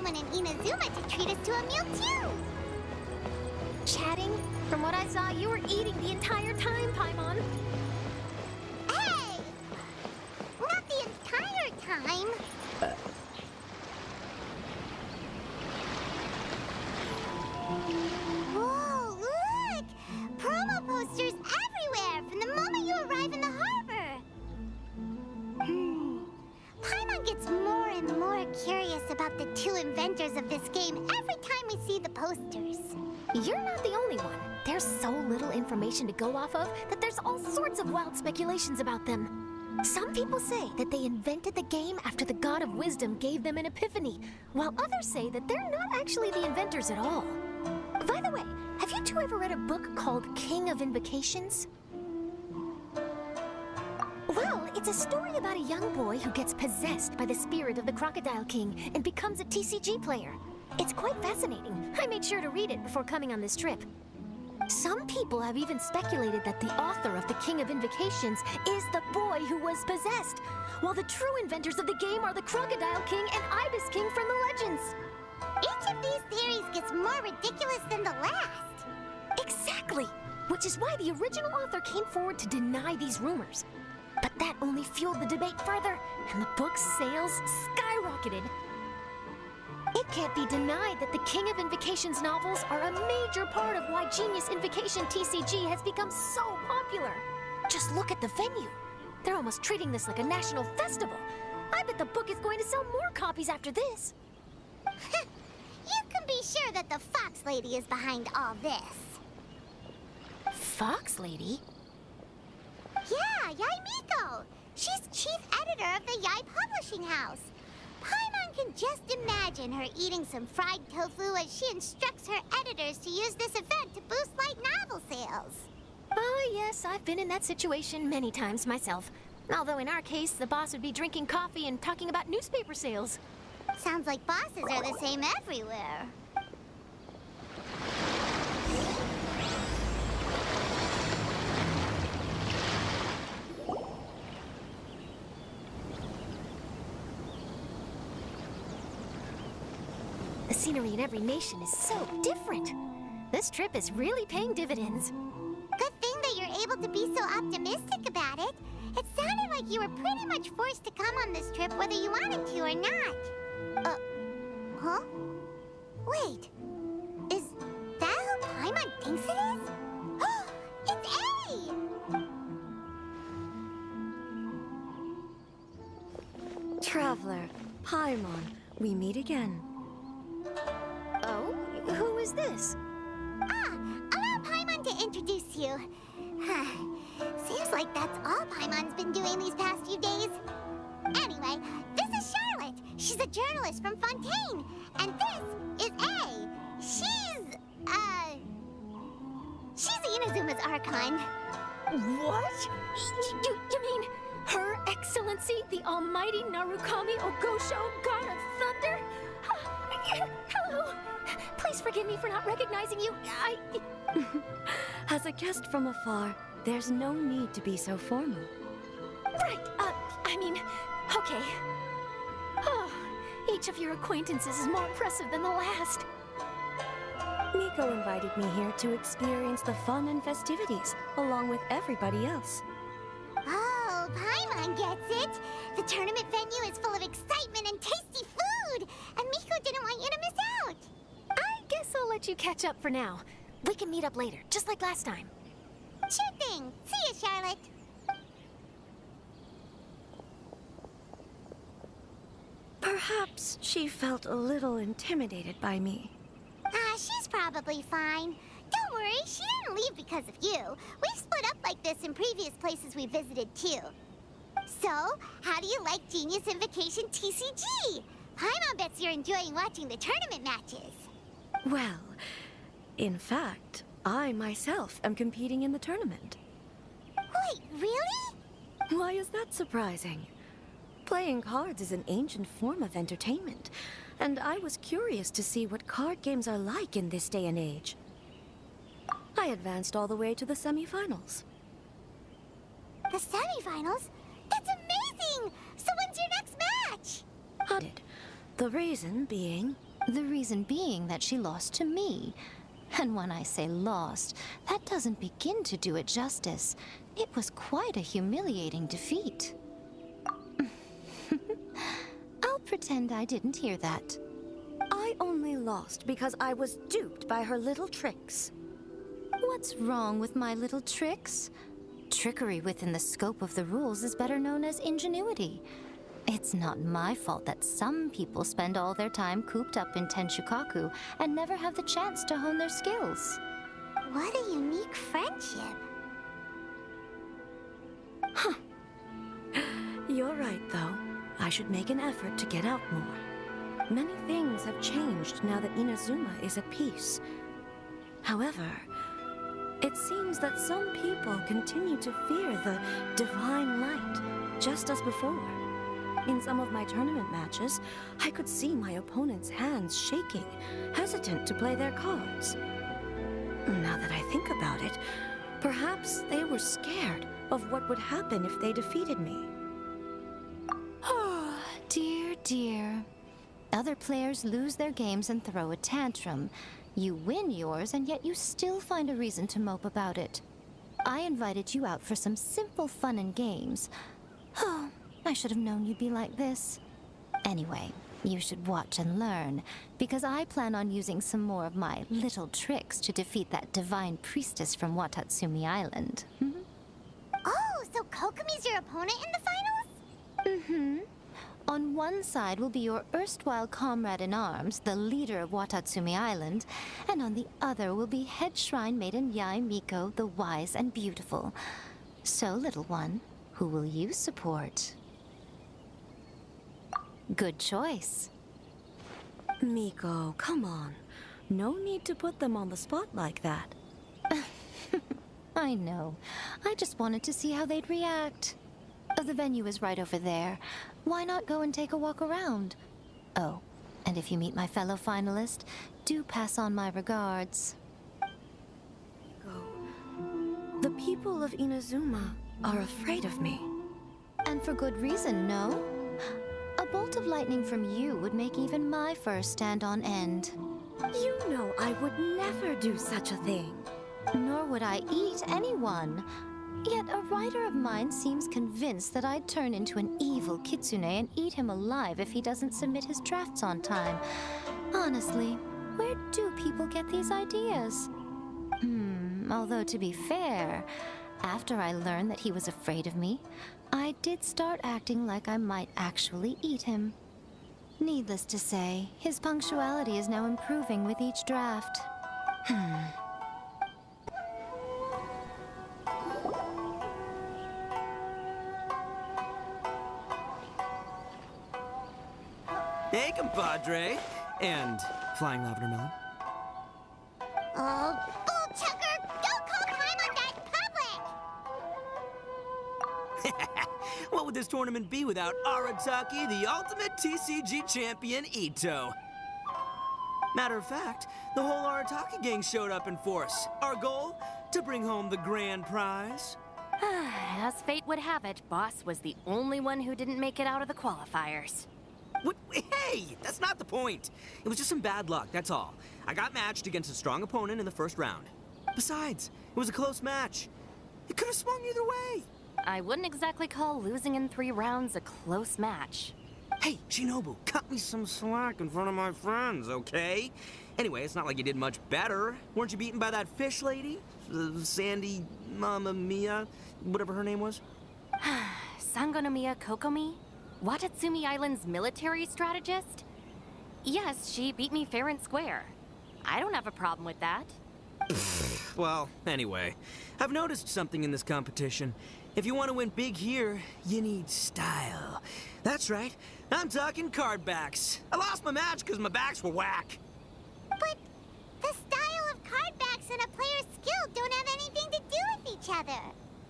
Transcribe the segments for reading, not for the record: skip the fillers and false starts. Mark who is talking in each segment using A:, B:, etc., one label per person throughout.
A: Paimon and Inazuma to treat us to a meal too!
B: Chatting? From what I saw, you were eating the entire time, Paimon.
A: Hey! Not the entire time! Whoa, look! Promo posters everywhere from the moment you arrive in the harbor! Paimon gets more and more curious about the two inventors of this game every time we see the posters.
B: You're not the only one. There's so little information to go off of that there's all sorts of wild speculations about them. Some people say that they invented the game after the God of Wisdom gave them an epiphany, while others say that they're not actually the inventors at all. By the way, have you two ever read a book called King of Invocations? Well, it's a story about a young boy who gets possessed by the spirit of the Crocodile King and becomes a TCG player. It's quite fascinating. I made sure to read it before coming on this trip. Some people have even speculated that the author of the King of Invocations is the boy who was possessed, while the true inventors of the game are the Crocodile King and Ibis King from the legends.
A: Each of these theories gets more ridiculous than the last.
B: Exactly! Which is why the original author came forward to deny these rumors. But that only fueled the debate further, and the book's sales skyrocketed. It can't be denied that the King of Invocations novels are a major part of why Genius Invocation TCG has become so popular. Just look at the venue. They're almost treating this like a national festival. I bet the book is going to sell more copies after this.
A: You can be sure that the Fox Lady is behind all this.
B: Fox Lady?
A: Yeah, Yai Miko. She's chief editor of the Yai Publishing House. Paimon can just imagine her eating some fried tofu as she instructs her editors to use this event to boost light novel sales.
B: Oh, yes, I've been in that situation many times myself. Although in our case, the boss would be drinking coffee and talking about newspaper sales.
A: Sounds like bosses are the same everywhere.
B: The scenery in every nation is so different. This trip is really paying dividends.
A: Good thing that you're able to be so optimistic about it. It sounded like you were pretty much forced to come on this trip whether you wanted to or not. Huh? Wait. Is that who Paimon thinks it is? It's A!
C: Traveler, Paimon, we meet again.
B: Oh? Who is this?
A: Allow Paimon to introduce you. Seems like that's all Paimon's been doing these past few days. Anyway, this is Charlotte. She's a journalist from Fontaine. And this is A. She's Inazuma's Archon.
B: What? You mean Her Excellency, the Almighty Narukami Ogosho, God of Thunder? Hello. Please forgive me for not recognizing you.
C: As a guest from afar, there's no need to be so formal.
B: Right, okay. Oh, each of your acquaintances is more impressive than the last.
C: Miko invited me here to experience the fun and festivities, along with everybody else.
A: Oh, Paimon gets it. The tournament venue is full of excitement and tasty food, and Miko didn't want you to miss out.
B: I guess I'll let you catch up for now. We can meet up later, just like last time.
A: Sure thing. See you, Charlotte.
C: Perhaps she felt a little intimidated by me.
A: She's probably fine. Don't worry, she didn't leave because of you. We've split up like this in previous places we visited, too. So, how do you like Genius Invocation TCG? Paimon bets you're enjoying watching the tournament matches.
C: Well, in fact, I myself am competing in the tournament.
A: Wait, really?
C: Why is that surprising? Playing cards is an ancient form of entertainment, and I was curious to see what card games are like in this day and age. I advanced all the way to the semifinals.
A: The semifinals? That's amazing! So when's your next match?
C: The reason being,
B: The reason being that she lost to me. And when I say lost, that doesn't begin to do it justice. It was quite a humiliating defeat. I'll pretend I didn't hear that.
C: I only lost because I was duped by her little tricks.
B: What's wrong with my little tricks? Trickery within the scope of the rules is better known as ingenuity. It's not my fault that some people spend all their time cooped up in Tenshukaku and never have the chance to hone their skills.
A: What a unique friendship.
C: You're right, though. I should make an effort to get out more. Many things have changed now that Inazuma is at peace. However, it seems that some people continue to fear the divine light, just as before. In some of my tournament matches, I could see my opponent's hands shaking, hesitant to play their cards. Now that I think about it, perhaps they were scared of what would happen if they defeated me.
B: Oh, dear, dear. Other players lose their games and throw a tantrum. You win yours, and yet you still find a reason to mope about it. I invited you out for some simple fun and games. Oh, I should have known you'd be like this. Anyway, you should watch and learn, because I plan on using some more of my little tricks to defeat that divine priestess from Watatsumi Island.
A: Oh, so Kokomi's your opponent in the finals?
B: Mm-hmm. On one side will be your erstwhile comrade-in-arms, the leader of Watatsumi Island, and on the other will be head shrine maiden Yae Miko, the wise and beautiful. So, little one, who will you support? Good choice.
C: Miko, come on. No need to put them on the spot like that.
B: I know. I just wanted to see how they'd react. The venue is right over there. Why not go and take a walk around? Oh, and if you meet my fellow finalist, do pass on my regards.
C: Miko, the people of Inazuma are afraid of me.
B: And for good reason, no? A bolt of lightning from you would make even my fur stand on end.
C: You know I would never do such a thing.
B: Nor would I eat anyone. Yet a writer of mine seems convinced that I'd turn into an evil kitsune and eat him alive if he doesn't submit his drafts on time. Honestly, where do people get these ideas? Although to be fair, after I learned that he was afraid of me, I did start acting like I might actually eat him. Needless to say, his punctuality is now improving with each draft.
D: Hey, compadre. And flying lavender melon.
A: Oh, Bullchucker! Don't call time on that public!
D: What would this tournament be without Arataki, the ultimate TCG champion, Ito? Matter of fact, the whole Arataki gang showed up in force. Our goal? To bring home the grand prize.
E: As fate would have it, Boss was the only one who didn't make it out of the qualifiers.
D: What? Hey, that's not the point. It was just some bad luck, that's all. I got matched against a strong opponent in the first round. Besides, it was a close match. It could have swung either way.
E: I wouldn't exactly call losing in 3 rounds a close match.
D: Hey, Shinobu, cut me some slack in front of my friends, okay? Anyway, it's not like you did much better. Weren't you beaten by that fish lady? Sandy Mamma Mia, whatever her name was?
E: Sangonomiya Kokomi? Watatsumi Island's military strategist? Yes, she beat me fair and square. I don't have a problem with that.
D: Well, anyway, I've noticed something in this competition. If you want to win big here, you need style. That's right, I'm talking card backs. I lost my match because my backs were whack.
A: But the style of card backs and a player's skill don't have anything to do with each other.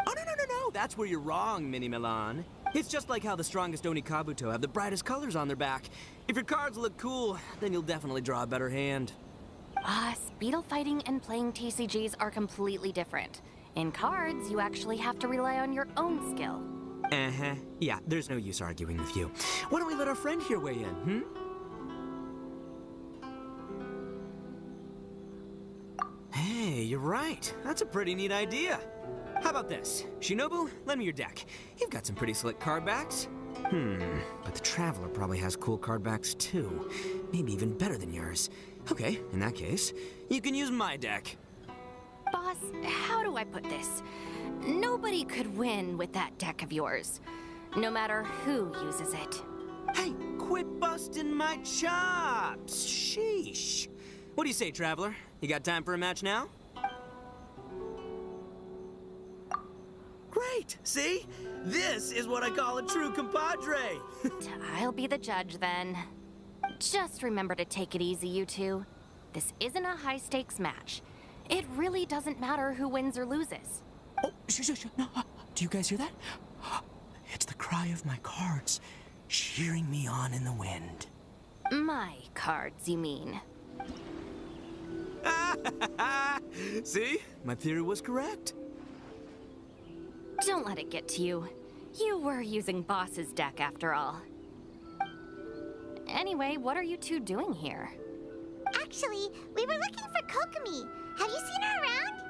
D: Oh, no, that's where you're wrong, Mini Milan. It's just like how the strongest Oni Kabuto have the brightest colors on their back. If your cards look cool, then you'll definitely draw a better hand.
E: Speedle fighting and playing TCGs are completely different. In cards, you actually have to rely on your own skill.
D: Uh-huh. Yeah, there's no use arguing with you. Why don't we let our friend here weigh in, you're right. That's a pretty neat idea. How about this? Shinobu, lend me your deck. You've got some pretty slick card backs. But the Traveler probably has cool card backs too. Maybe even better than yours. Okay, in that case, you can use my deck.
E: Boss, how do I put this? Nobody could win with that deck of yours, no matter who uses it.
D: Hey, quit busting my chops! Sheesh. What do you say, Traveler? You got time for a match now? Great! See? This is what I call a true compadre!
E: I'll be the judge then. Just remember to take it easy, you two. This isn't a high-stakes match. It really doesn't matter who wins or loses.
D: Oh, shh. No, do you guys hear that? It's the cry of my cards, cheering me on in the wind.
E: My cards, you mean?
D: See? My theory was correct.
E: Don't let it get to you. You were using Boss's deck after all. Anyway, what are you two doing here?
A: Actually, we were looking for Kokomi. Have you seen her around?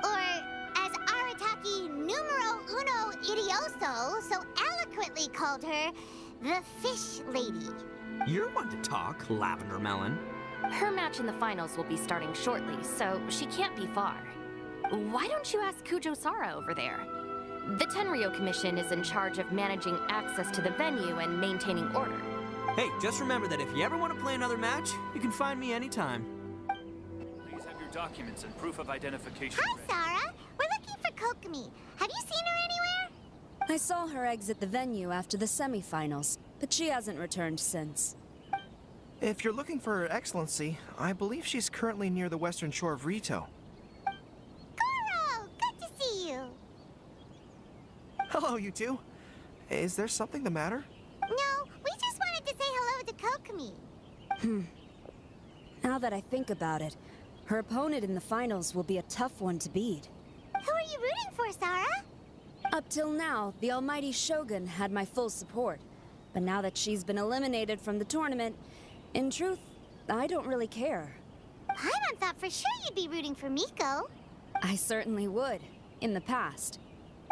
A: Or, as Arataki numero uno idioso so eloquently called her, the Fish Lady.
D: You're one to talk, Lavender Melon.
E: Her match in the finals will be starting shortly, so she can't be far. Why don't you ask Kujo-Sara over there? The Tenryo Commission is in charge of managing access to the venue and maintaining order.
D: Hey, just remember that if you ever want to play another match, you can find me anytime.
F: Please have your documents and proof of identification
A: Hi,
F: ready.
A: Sarah. We're looking for Kokomi. Have you seen her anywhere?
G: I saw her exit the venue after the semifinals, but she hasn't returned since.
H: If you're looking for Her Excellency, I believe she's currently near the western shore of Rito.
A: Goro, good to see you.
H: Hello, you two. Is there something the matter?
A: No, we just wanted to say hello to Kokomi.
G: Now that I think about it, her opponent in the finals will be a tough one to beat.
A: Who are you rooting for, Sarah?
G: Up till now, the almighty Shogun had my full support. But now that she's been eliminated from the tournament, in truth, I don't really care.
A: Paimon thought for sure you'd be rooting for Miko.
G: I certainly would, in the past.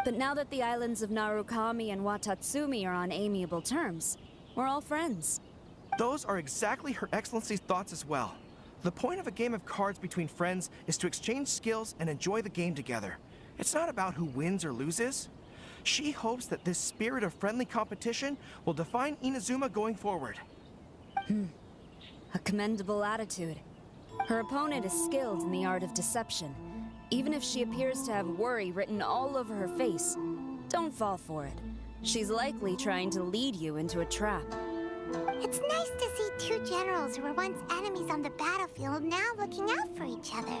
G: But now that the islands of Narukami and Watatsumi are on amiable terms, we're all friends.
H: Those are exactly Her Excellency's thoughts as well. The point of a game of cards between friends is to exchange skills and enjoy the game together. It's not about who wins or loses. She hopes that this spirit of friendly competition will define Inazuma going forward.
G: A commendable attitude. Her opponent is skilled in the art of deception. Even if she appears to have worry written all over her face, don't fall for it. She's likely trying to lead you into a trap.
A: It's nice to see two generals who were once enemies on the battlefield now looking out for each other.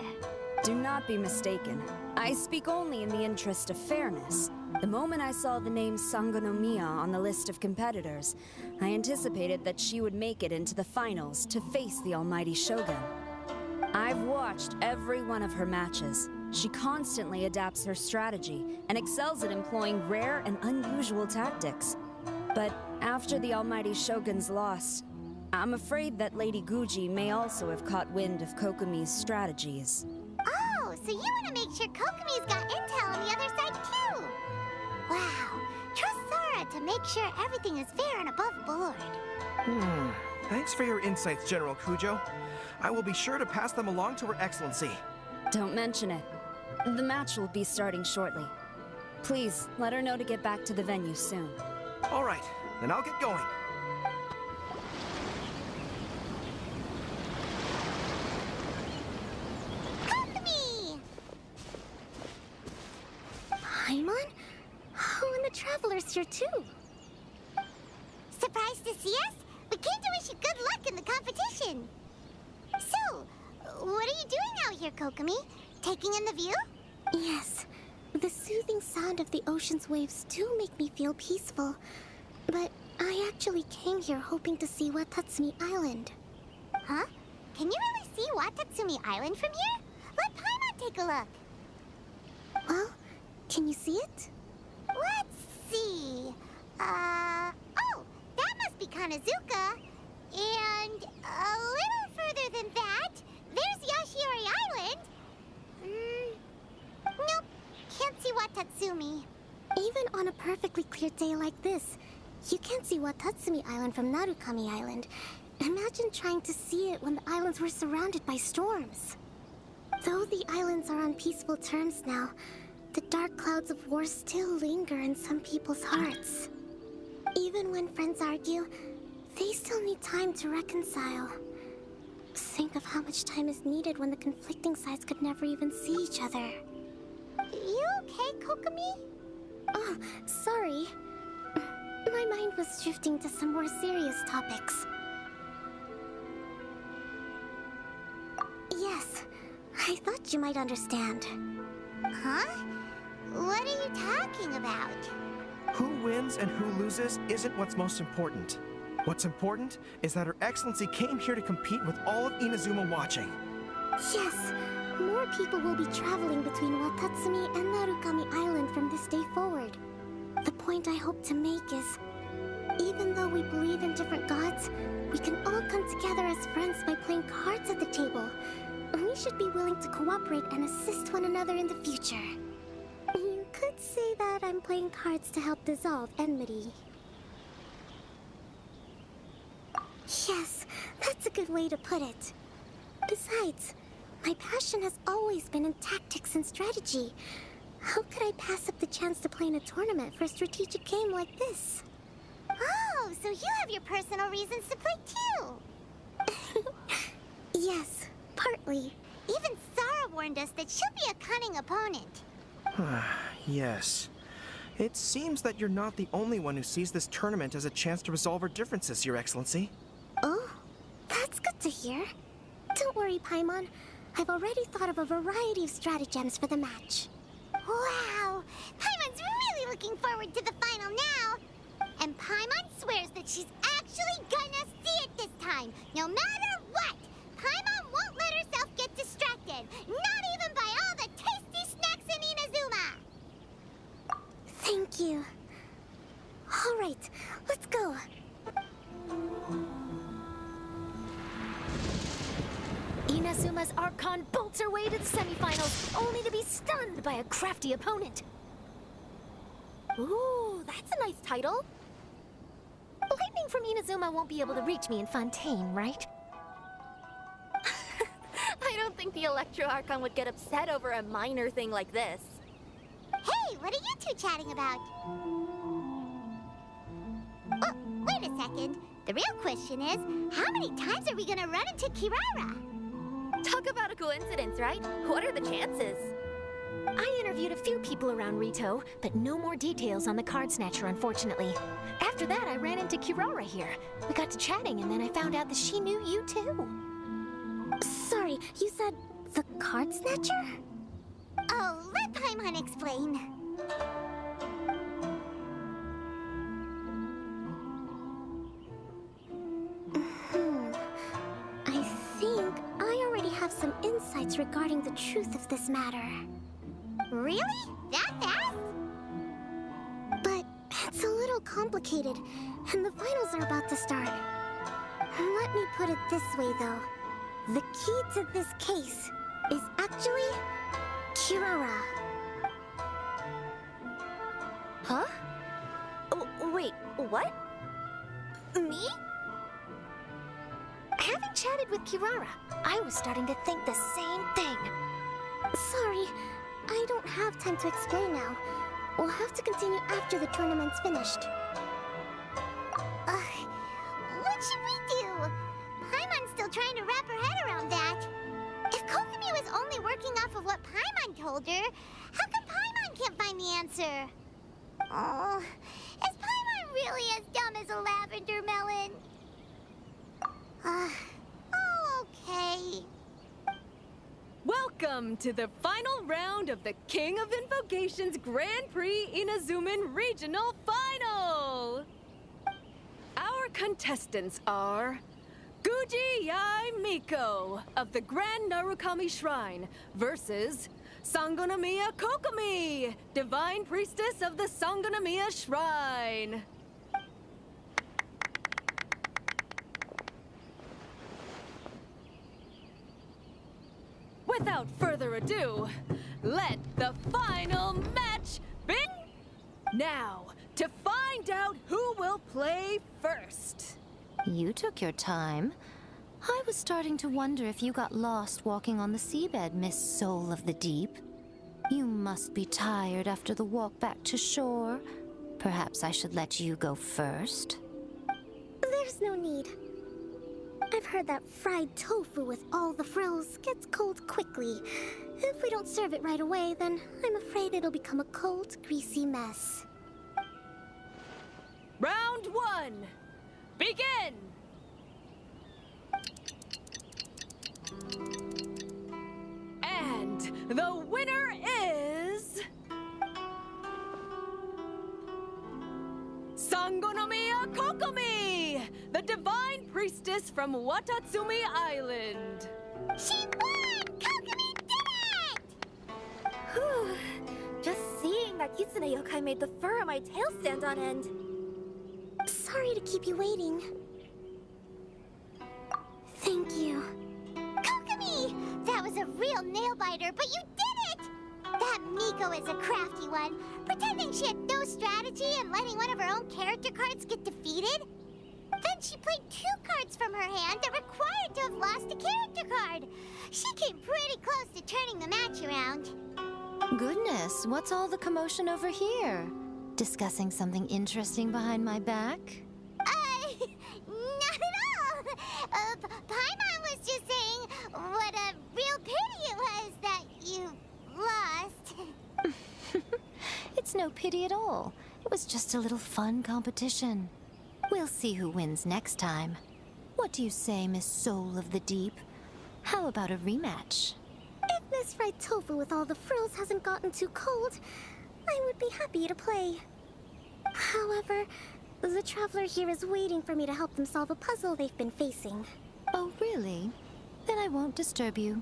G: Do not be mistaken. I speak only in the interest of fairness. The moment I saw the name Sangonomiya on the list of competitors, I anticipated that she would make it into the finals to face the almighty Shogun. I've watched every one of her matches. She constantly adapts her strategy and excels at employing rare and unusual tactics. But after the almighty Shogun's loss, I'm afraid that Lady Guji may also have caught wind of Kokomi's strategies.
A: Oh, so you want to make sure Kokomi's got intel on the other side too? Wow, trust Sarah to make sure everything is fair and above board.
H: Thanks for your insights, General Kujo. I will be sure to pass them along to Her Excellency.
G: Don't mention it. The match will be starting shortly. Please, let her know to get back to the venue soon.
H: All right, then I'll get going.
A: Kokomi!
B: Paimon? Oh, and the Traveler's here too.
A: Surprised to see us? We came to wish you good luck in the competition. So, what are you doing out here, Kokomi? Taking in the view?
B: Yes, the soothing sound of the ocean's waves do make me feel peaceful. But I actually came here hoping to see Watatsumi Island.
A: Huh? Can you really see Watatsumi Island from here? Let Paimon take a look.
B: Well, can you see it?
A: Let's see. Oh, that must be Kanazuka. And a little further than that, there's Yashiori Island. Even on a perfectly clear day like this, you can't see Watatsumi Island from Narukami Island. Imagine trying to see it when the islands were surrounded by storms. Though the islands are on peaceful terms now, the dark clouds of war still linger in some people's hearts. Even when friends argue, they still need time to reconcile. Think of how much time is needed when the conflicting sides could never even see each other. You okay, Kokomi? Oh, sorry. My mind was drifting to some more serious topics. Yes, I thought you might understand. Huh? What are you talking about?
H: Who wins and who loses isn't what's most important. What's important is that Her Excellency came here to compete with all of Inazuma watching.
A: Yes, more people will be traveling between Watatsumi and Narukami Island from this day forward. The point I hope to make is, even though we believe in different gods, we can all come together as friends by playing cards at the table. We should be willing to cooperate and assist one another in the future. You could say that I'm playing cards to help dissolve enmity. Yes, that's a good way to put it. Besides, my passion has always been in tactics and strategy. How could I pass up the chance to play in a tournament for a strategic game like this? Oh, so you have your personal reasons to play too! Yes, partly. Even Sarah warned us that she'll be a cunning opponent.
H: Yes. It seems that you're not the only one who sees this tournament as a chance to resolve our differences, Your Excellency.
A: Oh, that's good to hear. Don't worry, Paimon. I've already thought of a variety of stratagems for the match. Wow! Paimon's really looking forward to the final now! And Paimon swears that she's actually gonna see it this time, no matter what! Paimon won't let herself get distracted, not even by all the tasty snacks in Inazuma! Thank you. All right, let's go.
B: Inazuma's Archon bolts her way to the semifinals, only to be stunned by a crafty opponent. Ooh, that's a nice title. Lightning from Inazuma won't be able to reach me in Fontaine, right?
E: I don't think the Electro Archon would get upset over a minor thing like this.
A: Hey, what are you two chatting about? Oh, wait a second. The real question is, how many times are we gonna run into Kirara?
E: Talk about a coincidence, right? What are the chances?
B: I interviewed a few people around Rito, but no more details on the Card Snatcher, unfortunately. After that, I ran into Kirara here. We got to chatting, and then I found out that she knew you too.
A: Sorry, you said the Card Snatcher? Oh, let Paimon explain. I think I already have some insights regarding the truth of this matter. Really? That fast? But it's a little complicated, and the finals are about to start. Let me put it this way, though. The key to this case is actually Kirara.
E: Huh? Oh, wait, what? Me?
B: Having chatted with Kirara, I was starting to think the same thing.
A: Sorry, I don't have time to explain now. We'll have to continue after the tournament's finished. What should we do? Paimon's still trying to wrap her head around that. If Kokomi was only working off of what Paimon told her, how come Paimon can't find the answer? Oh, is Paimon really as dumb as a lavender melon? Oh, okay.
I: Welcome to the final round of the King of Invocations Grand Prix Inazuman Regional Final! Our contestants are Guji Yai Miko of the Grand Narukami Shrine versus Sangonomiya Kokomi, Divine Priestess of the Sangonomiya Shrine. Without further ado, let the final match begin! Now, to find out who will play first.
C: You took your time. I was starting to wonder if you got lost walking on the seabed, Miss Soul of the Deep. You must be tired after the walk back to shore. Perhaps I should let you go first.
A: There's no need. I've heard that fried tofu with all the frills gets cold quickly. If we don't serve it right away, then I'm afraid it'll become a cold, greasy mess.
I: Round 1. Begin! And the winner is... Sangonomiya Kokomi, the divine priestess from Watatsumi Island.
A: She won! Kokomi did it!
B: Just seeing that Kitsune yokai made the fur on my tail stand on end.
A: Sorry to keep you waiting. Thank you. Kokomi! That was a real nail-biter, but you did it! That Miko is a crafty one, pretending she had no strategy and letting one of her own character cards get defeated. Then she played 2 cards from her hand that required to have lost a character card. She came pretty close to turning the match around.
C: Goodness, what's all the commotion over here? Discussing something interesting behind my back?
A: Not at all. Paimon was just saying what a real pity it was that you lost.
C: It's no pity at all. It was just a little fun competition. We'll see who wins next time. What do you say, Miss Soul of the Deep? How about a rematch?
A: If this fried tofu with all the frills hasn't gotten too cold, I would be happy to play. However, the traveler here is waiting for me to help them solve a puzzle they've been facing.
C: Oh, really? Then I won't disturb you.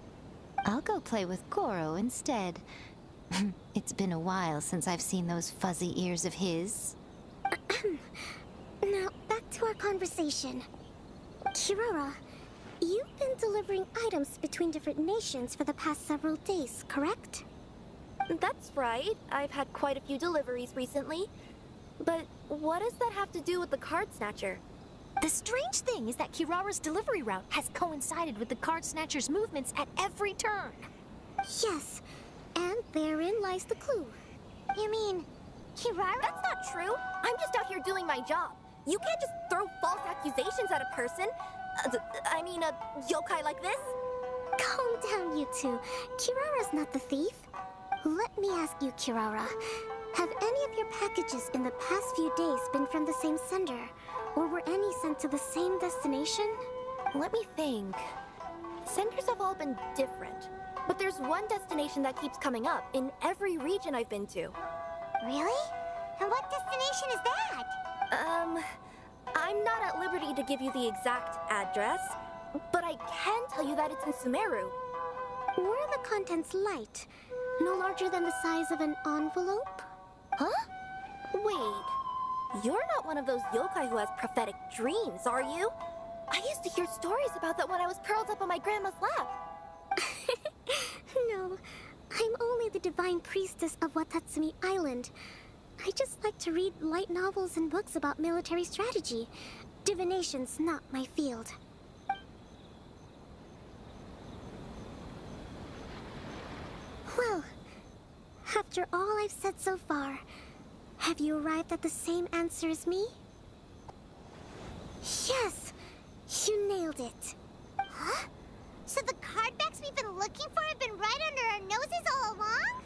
C: I'll go play with Goro instead. It's been a while since I've seen those fuzzy ears of his.
A: Now, back to our conversation. Kirara, you've been delivering items between different nations for the past several days, correct?
B: That's right. I've had quite a few deliveries recently. But what does that have to do with the card snatcher?
J: The strange thing is that Kirara's delivery route has coincided with the card snatcher's movements at every turn.
A: Yes, and therein lies the clue. You mean, Kirara?
B: That's not true. I'm just out here doing my job. You can't just throw false accusations at a person. I mean, a yokai like this.
A: Calm down, you two. Kirara's not the thief. Let me ask you, Kirara. Have any of your packages in the past few days been from the same sender? Or were any sent to the same destination?
B: Let me think. Senders have all been different. But there's one destination that keeps coming up in every region I've been to.
A: Really? And what destination is that?
B: I'm not at liberty to give you the exact address, but I can tell you that it's in Sumeru.
A: Were the contents light? No larger than the size of an envelope?
B: Huh? Wait, you're not one of those yokai who has prophetic dreams, are you? I used to hear stories about that when I was curled up on my grandma's lap.
A: No, I'm only the divine priestess of Watatsumi Island. I just like to read light novels and books about military strategy. Divination's not my field. Well, after all I've said so far, have you arrived at the same answer as me? Yes! You nailed it. Huh? So the card backs we've been looking for have been right under our noses all along?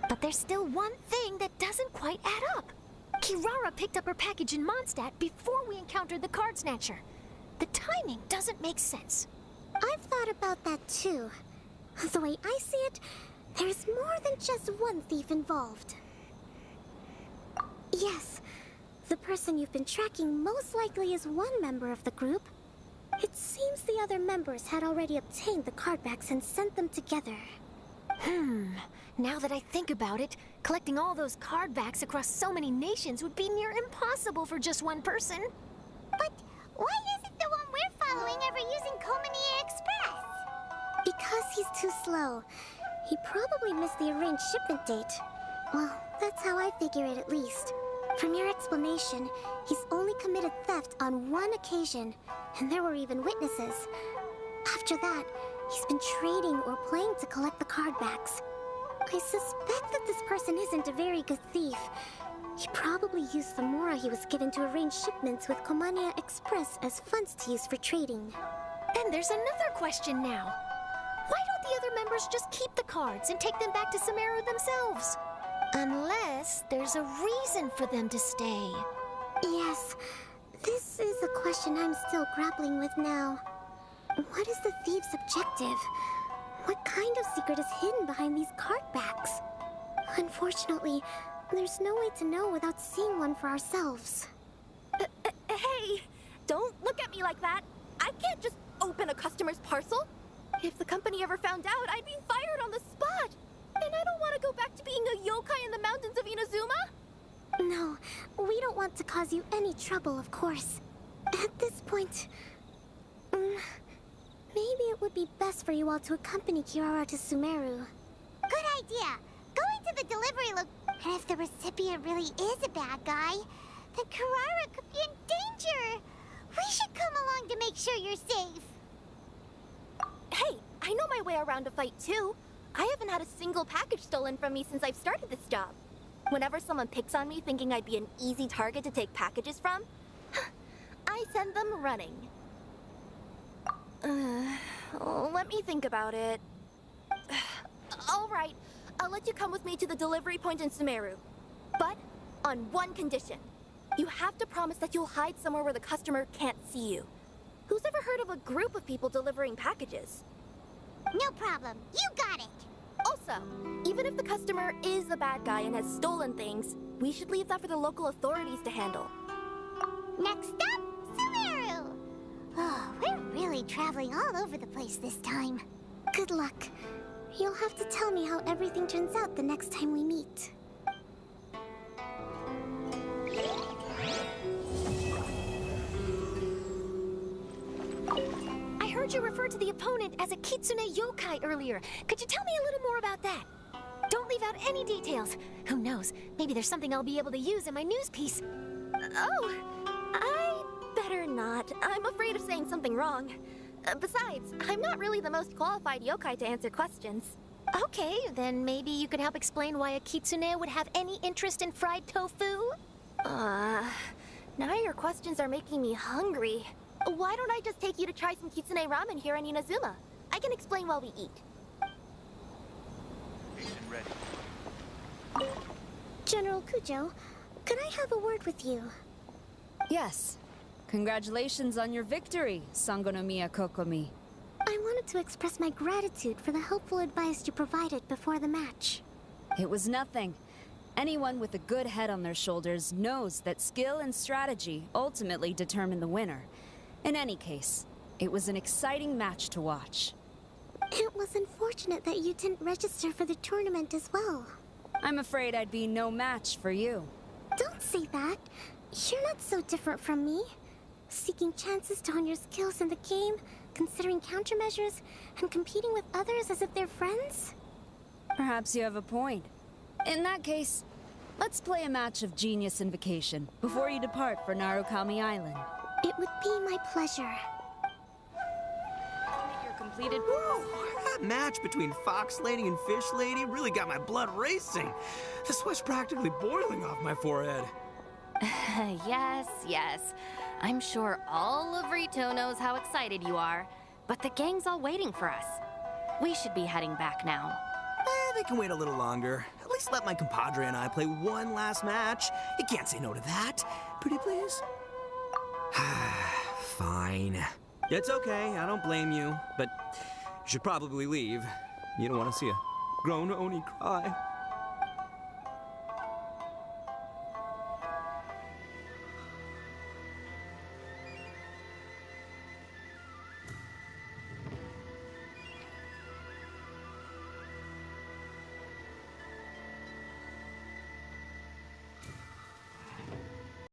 J: But there's still one thing that doesn't quite add up. Kirara picked up her package in Mondstadt before we encountered the card snatcher. The timing doesn't make sense.
A: I've thought about that too. The way I see it, there's more than just one thief involved. Yes, the person you've been tracking most likely is one member of the group. It seems the other members had already obtained the cardbacks and sent them together.
J: Now that I think about it, collecting all those card backs across so many nations would be near impossible for just one person.
A: But why isn't the one we're following ever using Komani Express? Because he's too slow. He probably missed the arranged shipment date. Well, that's how I figure it at least. From your explanation, he's only committed theft on one occasion, and there were even witnesses. After that, he's been trading or playing to collect the card backs. I suspect that this person isn't a very good thief. He probably used the mora he was given to arrange shipments with Komania Express as funds to use for trading.
J: Then there's another question now. Why don't the other members just keep the cards and take them back to Sumeru themselves? Unless there's a reason for them to stay.
A: Yes, this is a question I'm still grappling with now. What is the thief's objective? What kind of secret is hidden behind these card backs? Unfortunately, there's no way to know without seeing one for ourselves.
K: Hey, don't look at me like that. I can't just open a customer's parcel. If the company ever found out, I'd be fired on the spot. And I don't want to go back to being a yokai in the mountains of Inazuma.
A: No, we don't want to cause you any trouble, of course. At this point, maybe it would be best for you all to accompany Kirara to Sumeru. Good idea. Going to the delivery and if the recipient really is a bad guy, then Kirara could be in danger. We should come along to make sure you're safe.
K: Hey, I know my way around a fight too. I haven't had a single package stolen from me since I've started this job. Whenever someone picks on me thinking I'd be an easy target to take packages from, I send them running. Let me think about it. All right, I'll let you come with me to the delivery point in Sumeru. But on one condition. You have to promise that you'll hide somewhere where the customer can't see you. Who's ever heard of a group of people delivering packages?
A: No problem. You got it.
K: Also, even if the customer is a bad guy and has stolen things, we should leave that for the local authorities to handle.
A: Next up, Sumeru. Oh, we're really traveling all over the place this time. Good luck. You'll have to tell me how everything turns out the next time we meet.
J: I heard you refer to the opponent as a Kitsune yokai earlier. Could you tell me a little more about that? Don't leave out any details. Who knows? Maybe there's something I'll be able to use in my news piece.
K: Oh, I better not. I'm afraid of saying something wrong. Besides, I'm not really the most qualified yokai to answer questions.
J: Okay, then maybe you could help explain why a Kitsune would have any interest in fried tofu?
K: Now your questions are making me hungry. Why don't I just take you to try some Kitsune ramen here in Inazuma? I can explain while we eat.
F: Station ready.
A: General Kujo, could I have a word with you?
G: Yes. Congratulations on your victory, Sangonomiya Kokomi.
A: I wanted to express my gratitude for the helpful advice you provided before the match.
G: It was nothing. Anyone with a good head on their shoulders knows that skill and strategy ultimately determine the winner. In any case, it was an exciting match to watch.
A: It was unfortunate that you didn't register for the tournament as well.
G: I'm afraid I'd be no match for you.
A: Don't say that. You're not so different from me. Seeking chances to hone your skills in the game, considering countermeasures, and competing with others as if they're friends?
G: Perhaps you have a point. In that case, let's play a match of Genius Invocation before you depart for Narukami Island.
A: It would be my pleasure.
I: Your completed.
D: Whoa, that match between Fox Lady and Fish Lady really got my blood racing. The sweat's practically boiling off my forehead.
E: Yes. I'm sure all of Rito knows how excited you are, but the gang's all waiting for us. We should be heading back now.
D: They can wait a little longer. At least let my compadre and I play one last match. You can't say no to that. Pretty please? Fine. It's okay, I don't blame you, but you should probably leave. You don't want to see a grown Oni cry.